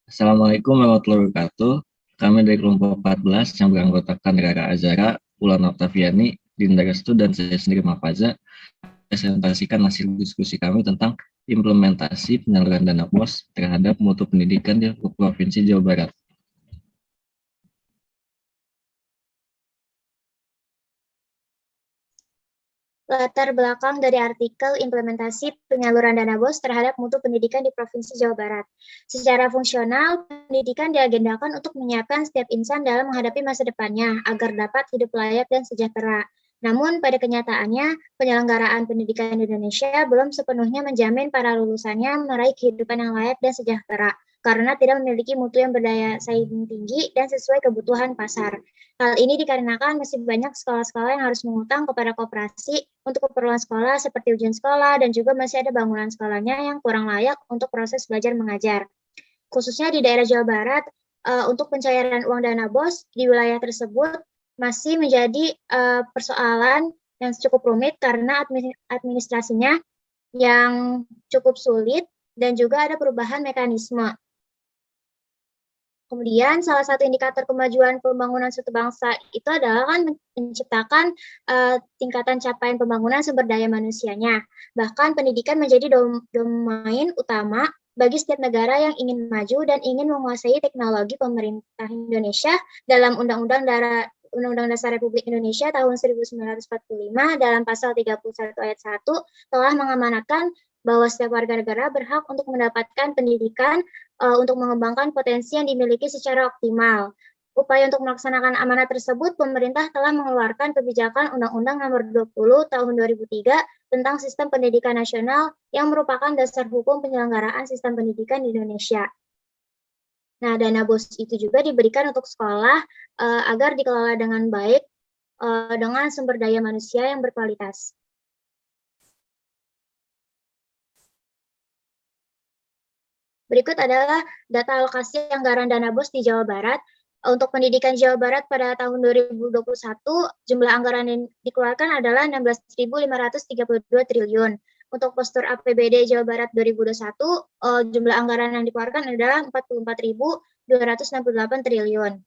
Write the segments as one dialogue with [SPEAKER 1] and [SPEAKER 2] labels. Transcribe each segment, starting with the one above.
[SPEAKER 1] Assalamualaikum warahmatullahi wabarakatuh. Kami dari kelompok 14 yang beranggotakan Rara Azara, Ulan Oktaviani, Dinda Restu, dan saya sendiri Mafaza, presentasikan hasil diskusi kami tentang implementasi penyaluran dana BOS terhadap mutu pendidikan di Provinsi Jawa Barat.
[SPEAKER 2] Latar belakang dari artikel implementasi penyaluran dana BOS terhadap mutu pendidikan di Provinsi Jawa Barat. Secara fungsional, pendidikan diagendakan untuk menyiapkan setiap insan dalam menghadapi masa depannya agar dapat hidup layak dan sejahtera. Namun pada kenyataannya, penyelenggaraan pendidikan di Indonesia belum sepenuhnya menjamin para lulusannya meraih kehidupan yang layak dan sejahtera karena tidak memiliki mutu yang berdaya saing tinggi dan sesuai kebutuhan pasar. Hal ini dikarenakan masih banyak sekolah-sekolah yang harus mengutang kepada koperasi untuk keperluan sekolah seperti ujian sekolah dan juga masih ada bangunan sekolahnya yang kurang layak untuk proses belajar mengajar. Khususnya di daerah Jawa Barat, untuk pencairan uang dana BOS di wilayah tersebut masih menjadi persoalan yang cukup rumit karena administrasinya yang cukup sulit dan juga ada perubahan mekanisme. Kemudian salah satu indikator kemajuan pembangunan suatu bangsa itu adalah kan menciptakan tingkatan capaian pembangunan sumber daya manusianya. Bahkan pendidikan menjadi domain utama bagi setiap negara yang ingin maju dan ingin menguasai teknologi. Pemerintah Indonesia dalam Undang-Undang Dasar Republik Indonesia tahun 1945 dalam pasal 31 ayat 1 telah mengamanatkan bahwa setiap warga negara berhak untuk mendapatkan pendidikan untuk mengembangkan potensi yang dimiliki secara optimal. Upaya untuk melaksanakan amanat tersebut, pemerintah telah mengeluarkan kebijakan Undang-Undang Nomor 20 Tahun 2003 tentang Sistem Pendidikan Nasional yang merupakan dasar hukum penyelenggaraan sistem pendidikan di Indonesia. Nah, dana BOS itu juga diberikan untuk sekolah agar dikelola dengan baik dengan sumber daya manusia yang berkualitas. Berikut adalah data alokasi anggaran dana BOS di Jawa Barat. Untuk pendidikan Jawa Barat pada tahun 2021, jumlah anggaran yang dikeluarkan adalah 16.532 triliun. Untuk postur APBD Jawa Barat 2021, jumlah anggaran yang dikeluarkan adalah 44.268 triliun.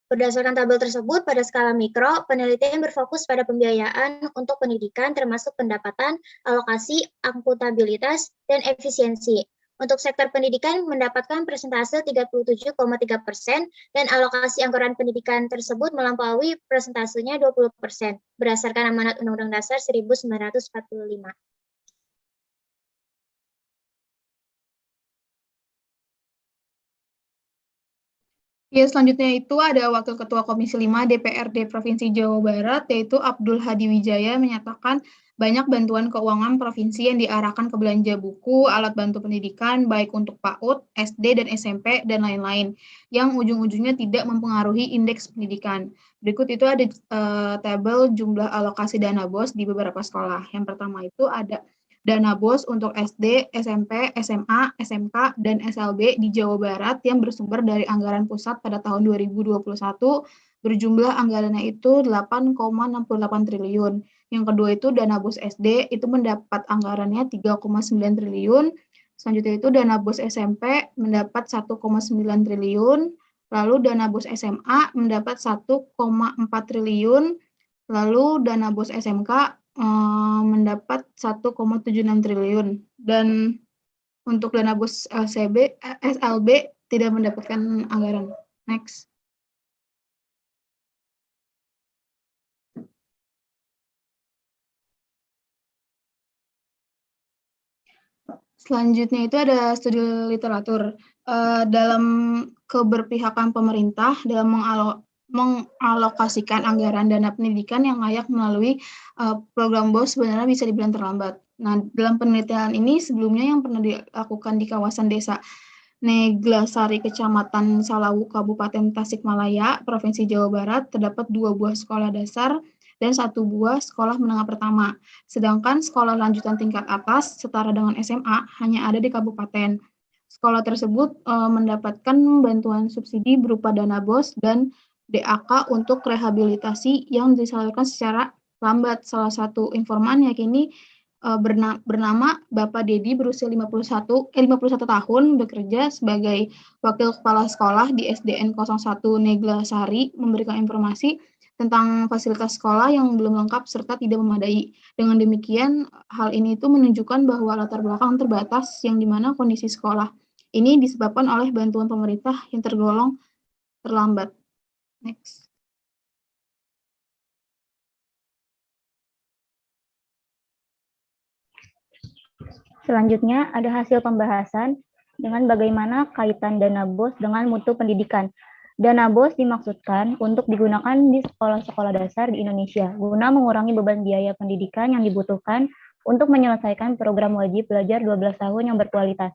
[SPEAKER 2] Berdasarkan tabel tersebut, pada skala mikro, penelitian berfokus pada pembiayaan untuk pendidikan termasuk pendapatan, alokasi, akuntabilitas, dan efisiensi. Untuk sektor pendidikan mendapatkan persentase 37,3% dan alokasi anggaran pendidikan tersebut melampaui persentasenya 20% berdasarkan amanat Undang-Undang Dasar 1945.
[SPEAKER 3] Ya, selanjutnya itu ada Wakil Ketua Komisi 5 DPRD Provinsi Jawa Barat, yaitu Abdul Hadi Wijaya, menyatakan banyak bantuan keuangan provinsi yang diarahkan ke belanja buku, alat bantu pendidikan, baik untuk PAUD, SD, dan SMP, dan lain-lain, yang ujung-ujungnya tidak mempengaruhi indeks pendidikan. Berikut itu ada tabel jumlah alokasi dana BOS di beberapa sekolah. Yang pertama itu ada dana BOS untuk SD, SMP, SMA, SMK, dan SLB di Jawa Barat yang bersumber dari anggaran pusat pada tahun 2021 berjumlah anggarannya itu 8,68 triliun. Yang kedua itu dana BOS SD itu mendapat anggarannya 3,9 triliun. Selanjutnya itu dana BOS SMP mendapat 1,9 triliun. Lalu dana BOS SMA mendapat 1,4 triliun. Lalu dana BOS SMK mendapat 1,76 triliun dan untuk dana BOS SLB tidak mendapatkan anggaran. Next. Selanjutnya itu ada studi literatur. Dalam keberpihakan pemerintah dalam mengalokasikan anggaran dana pendidikan yang layak melalui program BOS sebenarnya bisa dibilang terlambat. Nah, dalam penelitian ini sebelumnya yang pernah dilakukan di kawasan desa Neglasari, Kecamatan Salawu, Kabupaten Tasikmalaya, Provinsi Jawa Barat, terdapat 2 buah sekolah dasar dan 1 buah sekolah menengah pertama. Sedangkan sekolah lanjutan tingkat atas setara dengan SMA hanya ada di kabupaten. Sekolah tersebut mendapatkan bantuan subsidi berupa dana BOS dan DAK untuk rehabilitasi yang disalurkan secara lambat. Salah satu informan yakini bernama Bapak Dedi berusia 51 tahun, bekerja sebagai Wakil Kepala Sekolah di SDN 01 Neglasari, memberikan informasi tentang fasilitas sekolah yang belum lengkap serta tidak memadai. Dengan demikian, hal ini itu menunjukkan bahwa latar belakang terbatas yang dimana kondisi sekolah ini disebabkan oleh bantuan pemerintah yang tergolong terlambat. Next.
[SPEAKER 4] Selanjutnya ada hasil pembahasan dengan bagaimana kaitan dana BOS dengan mutu pendidikan. Dana BOS dimaksudkan untuk digunakan di sekolah-sekolah dasar di Indonesia guna mengurangi beban biaya pendidikan yang dibutuhkan untuk menyelesaikan program wajib belajar 12 tahun yang berkualitas.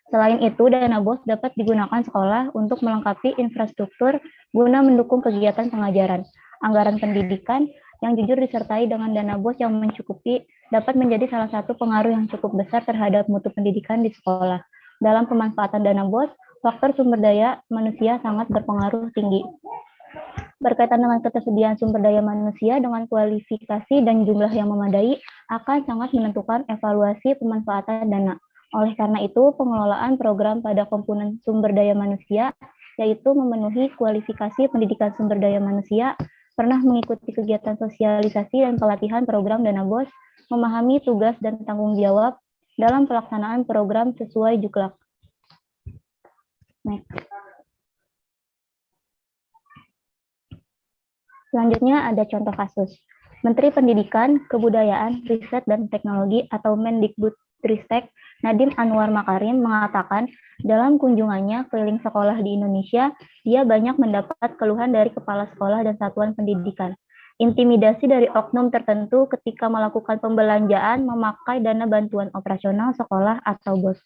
[SPEAKER 4] Selain itu, dana BOS dapat digunakan sekolah untuk melengkapi infrastruktur guna mendukung kegiatan pengajaran. Anggaran pendidikan yang jujur disertai dengan dana BOS yang mencukupi dapat menjadi salah satu pengaruh yang cukup besar terhadap mutu pendidikan di sekolah. Dalam pemanfaatan dana BOS, faktor sumber daya manusia sangat berpengaruh tinggi. Berkaitan dengan ketersediaan sumber daya manusia dengan kualifikasi dan jumlah yang memadai akan sangat menentukan evaluasi pemanfaatan dana. Oleh karena itu, pengelolaan program pada komponen sumber daya manusia, yaitu memenuhi kualifikasi pendidikan sumber daya manusia, pernah mengikuti kegiatan sosialisasi dan pelatihan program dana BOS, memahami tugas dan tanggung jawab dalam pelaksanaan program sesuai Juklak. Next. Selanjutnya ada contoh kasus. Menteri Pendidikan, Kebudayaan, Riset, dan Teknologi atau Mendikbudristek Nadiem Anwar Makarim mengatakan dalam kunjungannya keliling sekolah di Indonesia, dia banyak mendapat keluhan dari kepala sekolah dan satuan pendidikan. Intimidasi dari oknum tertentu ketika melakukan pembelanjaan memakai dana bantuan operasional sekolah atau BOS.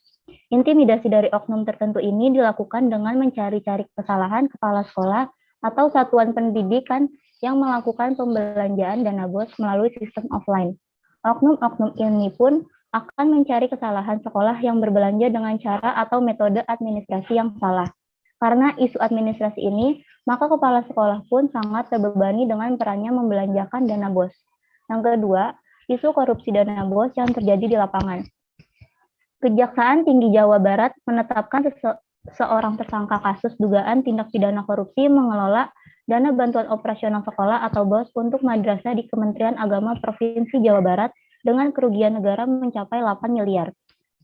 [SPEAKER 4] Intimidasi dari oknum tertentu ini dilakukan dengan mencari-cari kesalahan kepala sekolah atau satuan pendidikan yang melakukan pembelanjaan dana BOS melalui sistem offline. Oknum-oknum ini pun akan mencari kesalahan sekolah yang berbelanja dengan cara atau metode administrasi yang salah. Karena isu administrasi ini, maka kepala sekolah pun sangat terbebani dengan perannya membelanjakan dana BOS. Yang kedua, isu korupsi dana BOS yang terjadi di lapangan. Kejaksaan Tinggi Jawa Barat menetapkan seorang tersangka kasus dugaan tindak pidana korupsi mengelola dana bantuan operasional sekolah atau BOS untuk madrasah di Kementerian Agama Provinsi Jawa Barat dengan kerugian negara mencapai 8 miliar.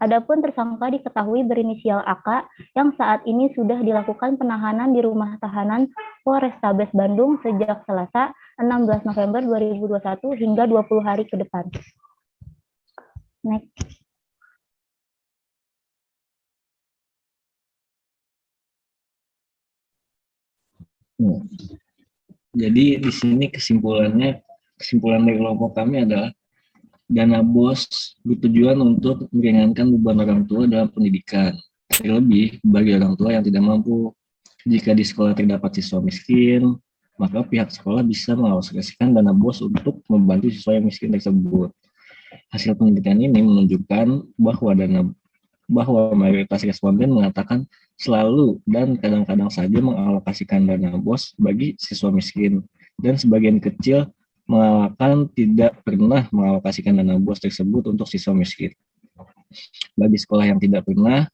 [SPEAKER 4] Adapun tersangka diketahui berinisial AK yang saat ini sudah dilakukan penahanan di rumah tahanan Polrestabes Bandung sejak Selasa 16 November 2021 hingga 20 hari ke depan. Next.
[SPEAKER 1] Jadi di sini kesimpulan dari kelompok kami adalah dana BOS bertujuan untuk meringankan beban orang tua dalam pendidikan, terlebih bagi orang tua yang tidak mampu. Jika di sekolah terdapat siswa miskin, maka pihak sekolah bisa mengalokasikan dana BOS untuk membantu siswa yang miskin tersebut. Hasil penelitian ini menunjukkan bahwa mayoritas responden mengatakan selalu dan kadang-kadang saja mengalokasikan dana BOS bagi siswa miskin, dan sebagian kecil mengatakan tidak pernah mengalokasikan dana BOS tersebut untuk siswa miskin. Bagi sekolah yang tidak pernah,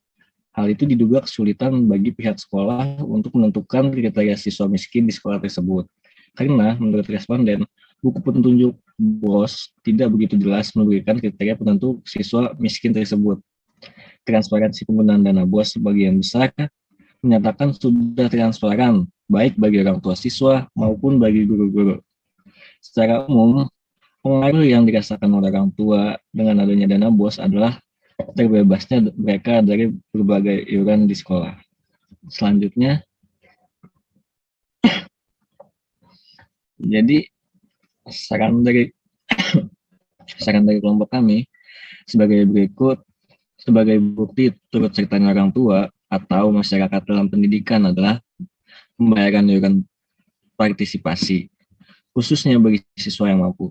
[SPEAKER 1] hal itu diduga kesulitan bagi pihak sekolah untuk menentukan kriteria siswa miskin di sekolah tersebut. Karena menurut responden, buku petunjuk BOS tidak begitu jelas memberikan kriteria penentu siswa miskin tersebut. Transparansi penggunaan dana BOS sebagian besar menyatakan sudah transparan, baik bagi orang tua siswa maupun bagi guru-guru. Secara umum, pengaruh yang dirasakan oleh orang tua dengan adanya dana BOS adalah terbebasnya mereka dari berbagai iuran di sekolah. Selanjutnya, jadi saran dari kelompok kami sebagai berikut. Sebagai bukti turut sertanya orang tua atau masyarakat dalam pendidikan adalah pembayaran iuran partisipasi, khususnya bagi siswa yang mampu.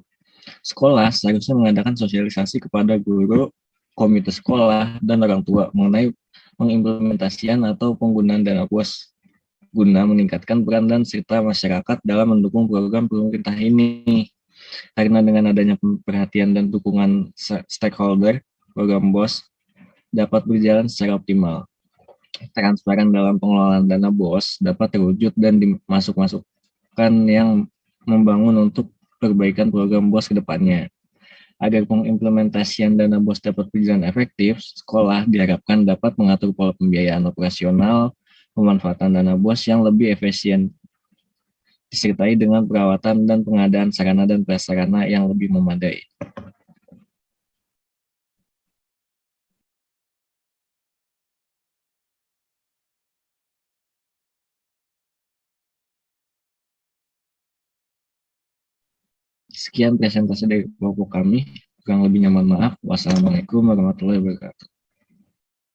[SPEAKER 1] Sekolah seharusnya mengadakan sosialisasi kepada guru, komite sekolah, dan orang tua mengenai pengimplementasian atau penggunaan dana BOS guna meningkatkan peran dan serta masyarakat dalam mendukung program pemerintah ini. Karena dengan adanya perhatian dan dukungan stakeholder, program BOS dapat berjalan secara optimal. Transparan dalam pengelolaan dana BOS dapat terwujud dan dimasukkan yang membangun untuk perbaikan program BOS ke depannya. Agar pengimplementasian dana BOS dapat berjalan efektif, sekolah diharapkan dapat mengatur pola pembiayaan operasional, pemanfaatan dana BOS yang lebih efisien, disertai dengan perawatan dan pengadaan sarana dan prasarana yang lebih memadai. Sekian presentasi dari kelompok kami. Kurang lebihnya mohon maaf. Wassalamualaikum warahmatullahi wabarakatuh.